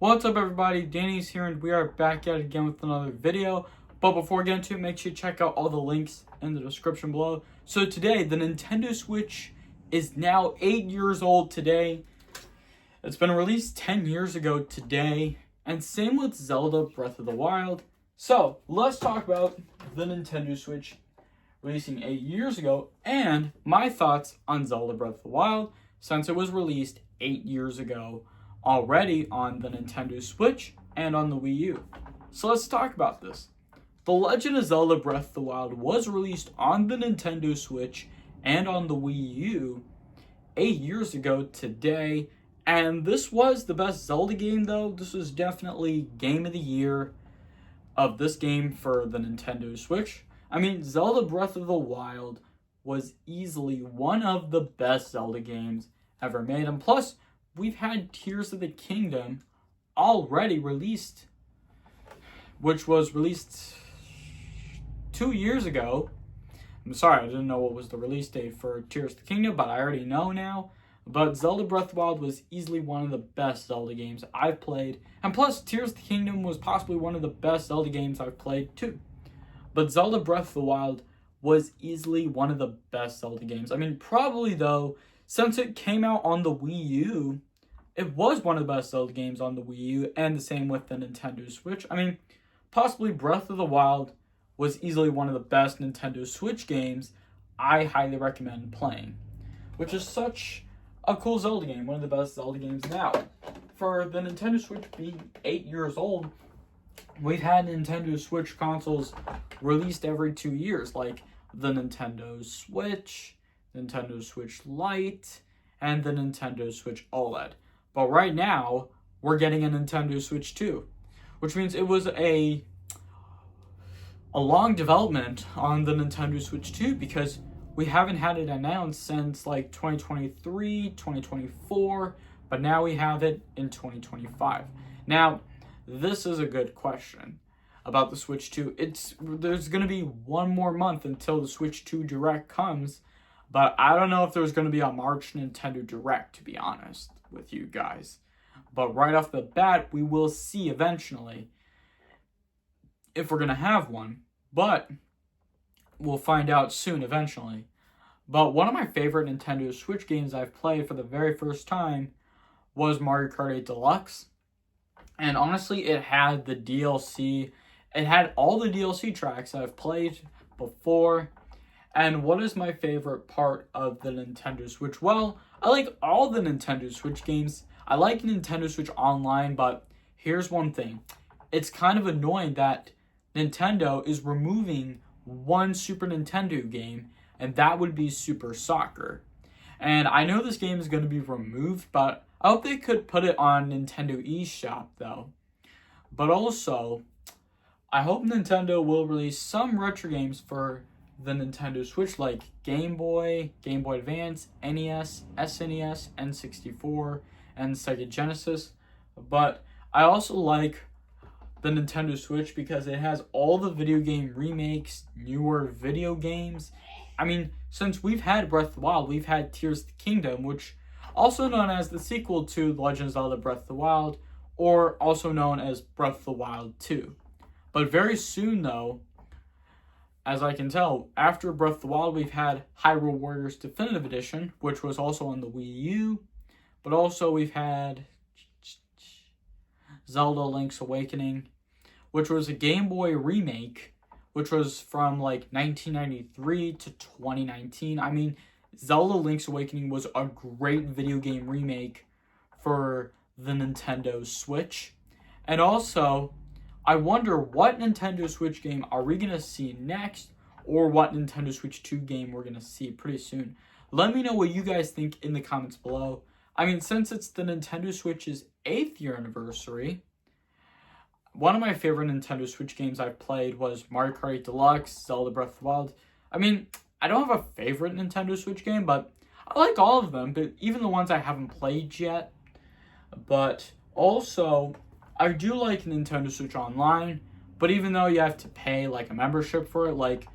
What's up everybody, Danny's here and we are back at it again with another video. But before we get into it, make sure you check out all the links in the description below. So today, the Nintendo Switch is now 8 years old today. It's been released 10 years ago today, and same with Zelda Breath of the Wild. So let's talk about the Nintendo Switch releasing 8 years ago and my thoughts on Zelda Breath of the Wild since it was released 8 years ago already on the Nintendo Switch and on the Wii U. So let's talk about this. The Legend of Zelda Breath of the Wild was released on the Nintendo Switch and on the Wii U 8 years ago today, and this was the best Zelda game though. This was definitely Game of the Year of this game for the Nintendo Switch. I mean, Zelda Breath of the Wild was easily one of the best Zelda games ever made, and plus, we've had Tears of the Kingdom already released, which was released 2 years ago. I'm sorry, I didn't know what was the release date for Tears of the Kingdom, but I already know now. But Zelda Breath of the Wild was easily one of the best Zelda games I've played. And plus, Tears of the Kingdom was possibly one of the best Zelda games I've played too. But Zelda Breath of the Wild was easily one of the best Zelda games. I mean, probably though, since it came out on the Wii U, it was one of the best Zelda games on the Wii U, and the same with the Nintendo Switch. I mean, possibly Breath of the Wild was easily one of the best Nintendo Switch games I highly recommend playing, which is such a cool Zelda game, one of the best Zelda games now. For the Nintendo Switch being 8 years old, we've had Nintendo Switch consoles released every 2 years, like the Nintendo Switch, Nintendo Switch Lite, and the Nintendo Switch OLED. But right now, we're getting a Nintendo Switch 2, which means it was a long development on the Nintendo Switch 2 because we haven't had it announced since like 2023, 2024, but now we have it in 2025. Now, this is a good question about the Switch 2. There's going to be one more month until the Switch 2 Direct comes, but I don't know if there's going to be a March Nintendo Direct, to be honest with you guys. But right off the bat, we will see eventually if we're going to have one, but we'll find out soon eventually. But one of my favorite Nintendo Switch games I've played for the very first time was Mario Kart 8 Deluxe. And honestly, it had the DLC. It had all the DLC tracks I've played before. And what is my favorite part of the Nintendo Switch? Well, I like all the Nintendo Switch games. I like Nintendo Switch Online, but here's one thing. It's kind of annoying that Nintendo is removing one Super Nintendo game, and that would be Super Soccer. And I know this game is going to be removed, but I hope they could put it on Nintendo eShop, though. But also, I hope Nintendo will release some retro games for the Nintendo Switch, like Game Boy, Game Boy Advance, NES, SNES, N64, and Sega Genesis. But I also like the Nintendo Switch because it has all the video game remakes, newer video games. I mean, since we've had Breath of the Wild, we've had Tears of the Kingdom, which also known as the sequel to The Legend of Zelda Breath of the Wild, or also known as Breath of the Wild 2. But very soon, though, as I can tell, after Breath of the Wild, we've had Hyrule Warriors Definitive Edition, which was also on the Wii U, but also we've had Zelda Link's Awakening, which was a Game Boy remake, which was from like 1993 to 2019. I mean, Zelda Link's Awakening was a great video game remake for the Nintendo Switch. And also, I wonder what Nintendo Switch game are we going to see next, or what Nintendo Switch 2 game we're going to see pretty soon. Let me know what you guys think in the comments below. I mean, since it's the Nintendo Switch's 8th year anniversary, one of my favorite Nintendo Switch games I've played was Mario Kart 8 Deluxe, Zelda Breath of the Wild. I mean, I don't have a favorite Nintendo Switch game, but I like all of them, but even the ones I haven't played yet. But also, I do like Nintendo Switch Online, but even though you have to pay like a membership for it, like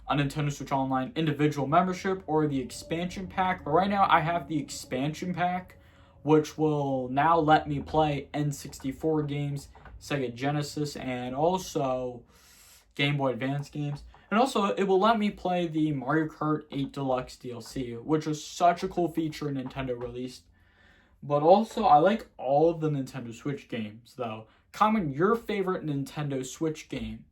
a Nintendo Switch Online individual membership or the expansion pack, but right now I have the expansion pack, which will now let me play N64 games, Sega Genesis, and also Game Boy Advance games. And also, it will let me play the Mario Kart 8 Deluxe DLC, which was such a cool feature Nintendo released. But also, I like all of the Nintendo Switch games, though. Comment your favorite Nintendo Switch game.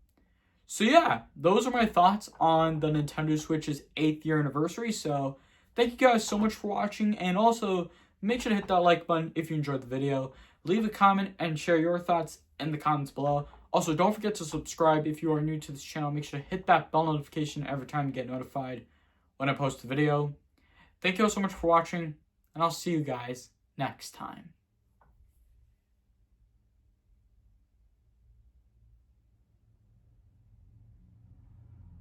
So yeah, those are my thoughts on the Nintendo Switch's 8th year anniversary. So thank you guys so much for watching, and also make sure to hit that like button if you enjoyed the video. Leave a comment and share your thoughts in the comments below. Also, don't forget to subscribe if you are new to this channel. Make sure to hit that bell notification every time you get notified when I post a video. Thank you all so much for watching, and I'll see you guys next time.